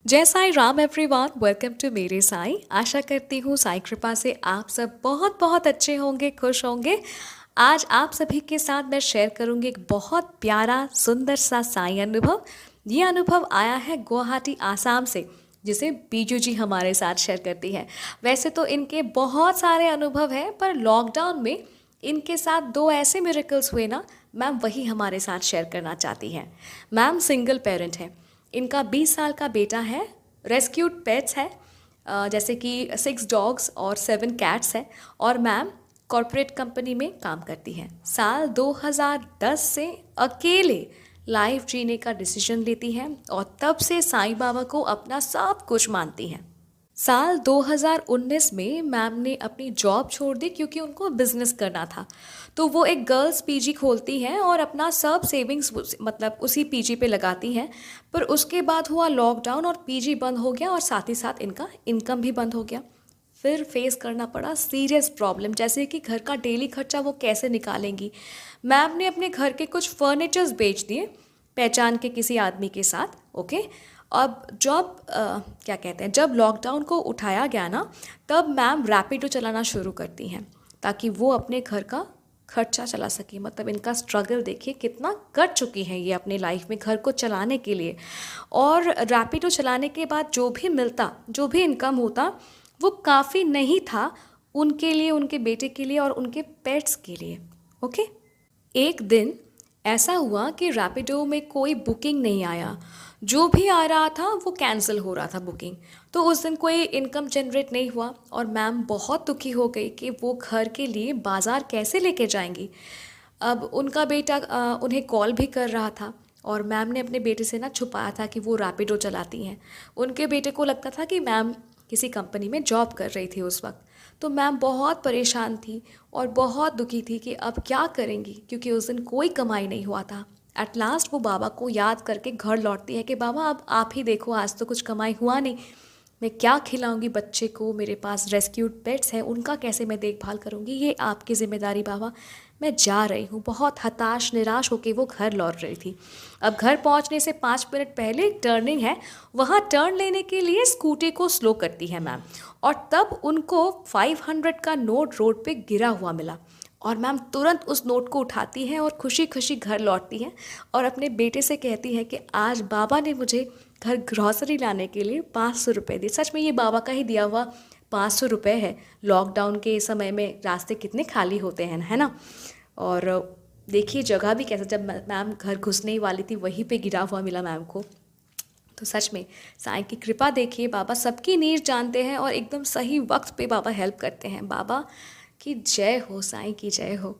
जय Sai Ram everyone, welcome to मेरे साई। आशा करती हूँ साई कृपा से आप सब बहुत बहुत अच्छे होंगे, खुश होंगे। आज आप सभी के साथ मैं शेयर करूँगी एक बहुत प्यारा सुंदर सा साई अनुभव। ये अनुभव आया है गुवाहाटी आसाम से, जिसे बीजू जी हमारे साथ शेयर करती है। वैसे तो इनके बहुत सारे अनुभव हैं, पर लॉकडाउन में इनके साथ दो ऐसे मिरेकल्स हुए ना, मैम वही हमारे साथ शेयर करना चाहती हैं। मैम सिंगल पेरेंट हैं, इनका 20 साल का बेटा है, रेस्क्यूड पेट्स है, जैसे कि 6 डॉग्स और 7 कैट्स है, और मैम कॉरपोरेट कंपनी में काम करती हैं। साल 2010 से अकेले लाइफ जीने का डिसीजन लेती हैं और तब से साईं बाबा को अपना सब कुछ मानती हैं। साल 2019 में मैम ने अपनी जॉब छोड़ दी क्योंकि उनको बिजनेस करना था। तो वो एक गर्ल्स पीजी खोलती हैं और अपना सब सेविंग्स मतलब उसी पीजी पे लगाती हैं। पर उसके बाद हुआ लॉकडाउन और पीजी बंद हो गया और साथ ही साथ इनका इनकम भी बंद हो गया। फिर फेस करना पड़ा सीरियस प्रॉब्लम, जैसे कि घर का डेली खर्चा वो कैसे निकालेंगी। मैम ने अपने घर के कुछ फर्नीचर्स बेच दिए पहचान के किसी आदमी के साथ। ओके, अब जब लॉकडाउन को उठाया गया ना, तब मैम रैपिडो चलाना शुरू करती हैं ताकि वो अपने घर का खर्चा चला सके। मतलब इनका स्ट्रगल देखिए कितना कर चुकी हैं ये अपने लाइफ में घर को चलाने के लिए। और रैपिडो चलाने के बाद जो भी मिलता, जो भी इनकम होता, वो काफ़ी नहीं था उनके लिए, उनके बेटे के लिए और उनके पेट्स के लिए। ओके, एक दिन ऐसा हुआ कि रैपिडो में कोई बुकिंग नहीं आया, जो भी आ रहा था वो कैंसिल हो रहा था बुकिंग। तो उस दिन कोई इनकम जनरेट नहीं हुआ और मैम बहुत दुखी हो गई कि वो घर के लिए बाज़ार कैसे लेके जाएंगी। अब उनका बेटा उन्हें कॉल भी कर रहा था और मैम ने अपने बेटे से ना छुपाया था कि वो रैपिडो चलाती हैं। उनके बेटे को लगता था कि मैम किसी कंपनी में जॉब कर रही थी उस वक्त। तो मैम बहुत परेशान थी और बहुत दुखी थी कि अब क्या करेंगी, क्योंकि उस दिन कोई कमाई नहीं हुआ था। एट लास्ट वो बाबा को याद करके घर लौटती है कि बाबा अब आप ही देखो, आज तो कुछ कमाई हुआ नहीं, मैं क्या खिलाऊंगी बच्चे को, मेरे पास रेस्क्यूड पेट्स हैं, उनका कैसे मैं देखभाल करूंगी, ये आपकी ज़िम्मेदारी बाबा, मैं जा रही हूँ। बहुत हताश निराश होकर वो घर लौट रही थी। अब घर पहुँचने से 5 मिनट पहले एक टर्निंग है, वहाँ टर्न लेने के लिए स्कूटी को स्लो करती है मैम, और तब उनको 500 का नोट रोड पे गिरा हुआ मिला और मैम तुरंत उस नोट को उठाती हैं और खुशी खुशी घर लौटती हैं और अपने बेटे से कहती है कि आज बाबा ने मुझे घर ग्रॉसरी लाने के लिए 500 रुपये दिए। सच में ये बाबा का ही दिया हुआ 500 रुपये है। लॉकडाउन के समय में रास्ते कितने खाली होते हैं, है ना। और देखिए जगह भी कैसा, जब मैम घर घुसने ही वाली थी वहीं पे गिरा हुआ मिला मैम को। तो सच में साईं की कृपा देखिए, बाबा सबकी नीड जानते हैं और एकदम सही वक्त पे बाबा हेल्प करते हैं। बाबा की जय हो, साईं की जय हो।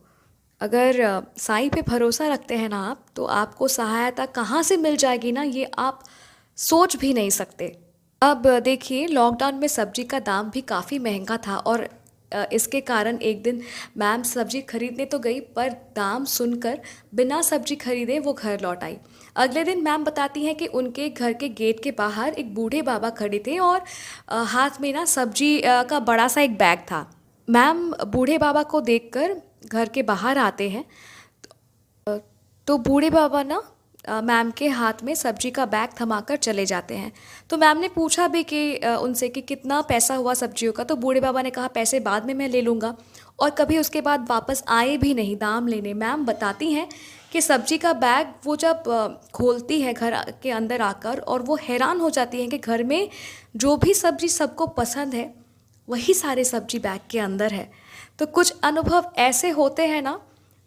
अगर साईं पे भरोसा रखते हैं ना आप, तो आपको सहायता कहाँ से मिल जाएगी ना, ये आप सोच भी नहीं सकते। अब देखिए लॉकडाउन में सब्जी का दाम भी काफ़ी महंगा था और इसके कारण एक दिन मैम सब्जी खरीदने तो गई, पर दाम सुनकर बिना सब्जी खरीदे वो घर लौट आई। अगले दिन मैम बताती हैं कि उनके घर के गेट के बाहर एक बूढ़े बाबा खड़े थे और हाथ में ना सब्जी का बड़ा सा एक बैग था। मैम बूढ़े बाबा को देखकर घर के बाहर आते हैं, तो बूढ़े बाबा ना मैम के हाथ में सब्जी का बैग थमाकर चले जाते हैं। तो मैम ने पूछा भी कि उनसे कि कितना पैसा हुआ सब्जियों का। तो बूढ़े बाबा ने कहा पैसे बाद में मैं ले लूँगा, और कभी उसके बाद वापस आए भी नहीं दाम लेने। मैम बताती हैं कि सब्जी का बैग वो जब खोलती है घर के अंदर आकर, और वो हैरान हो जाती हैं कि घर में जो भी सब्जी सबको पसंद है वही सारे सब्जी बैग के अंदर है। तो कुछ अनुभव ऐसे होते हैं ना,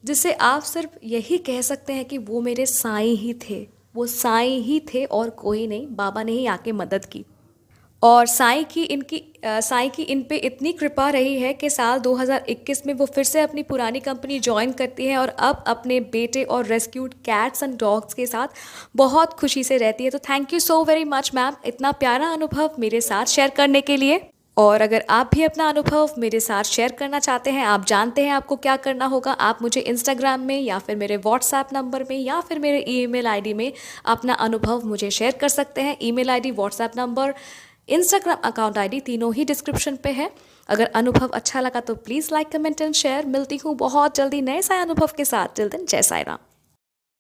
जिससे आप सिर्फ यही कह सकते हैं कि वो मेरे साईं ही थे, वो साईं ही थे और कोई नहीं। बाबा ने ही आके मदद की और साईं की इन पे इतनी कृपा रही है कि साल 2021 में वो फिर से अपनी पुरानी कंपनी ज्वाइन करती है और अब अपने बेटे और रेस्क्यूड कैट्स एंड डॉग्स के साथ बहुत खुशी से रहती है। तो thank you so very much ma'am, इतना प्यारा अनुभव मेरे साथ शेयर करने के लिए। और अगर आप भी अपना अनुभव मेरे साथ शेयर करना चाहते हैं, आप जानते हैं आपको क्या करना होगा। आप मुझे इंस्टाग्राम में या फिर मेरे व्हाट्सएप नंबर में या फिर मेरे ईमेल आईडी में अपना अनुभव मुझे शेयर कर सकते हैं। Email ID, WhatsApp number, Instagram account ID तीनों ही डिस्क्रिप्शन पे है। अगर अनुभव अच्छा लगा तो please like, comment and share. मिलती हूँ बहुत जल्दी नए साए अनुभव के साथ। टिल देन जय साई राम।